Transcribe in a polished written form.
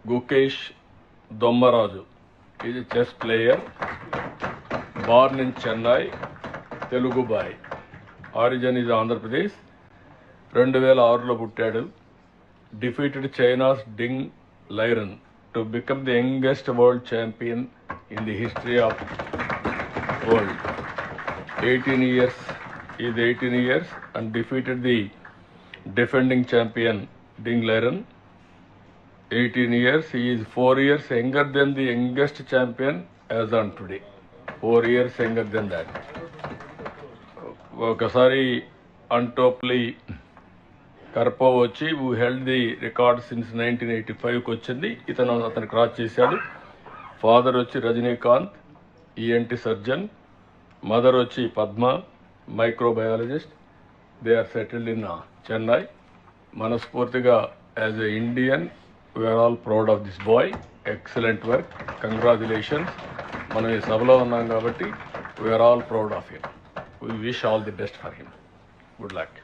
Gukesh Dommaraju is a chess player born in Chennai, Telugu boy. Origin is Andhra Pradesh. 2006లో పుట్టాడు. Defeated China's Ding Liren to become the youngest world champion in the history of world. 18 years and defeated the defending champion Ding Liren. 18 years, he is 4 years younger than the youngest champion as on today. 4 years younger than that. ఒకసారి అన్టోప్లీ కర్పవ్ వచ్చి who held the record since 1985కి వచ్చింది. అతను cross చేశాడు. Father వచ్చి Rajinikanth, ENT surgeon. Mother వచ్చి Padma, microbiologist. They are settled in Chennai. మనస్ఫూర్తిగా as a Indian we're all proud of this boy. Excellent work, congratulations. మనం ఈ సభలో ఉన్నాం కాబట్టి we're all proud of him. We wish all the best for him. Good luck.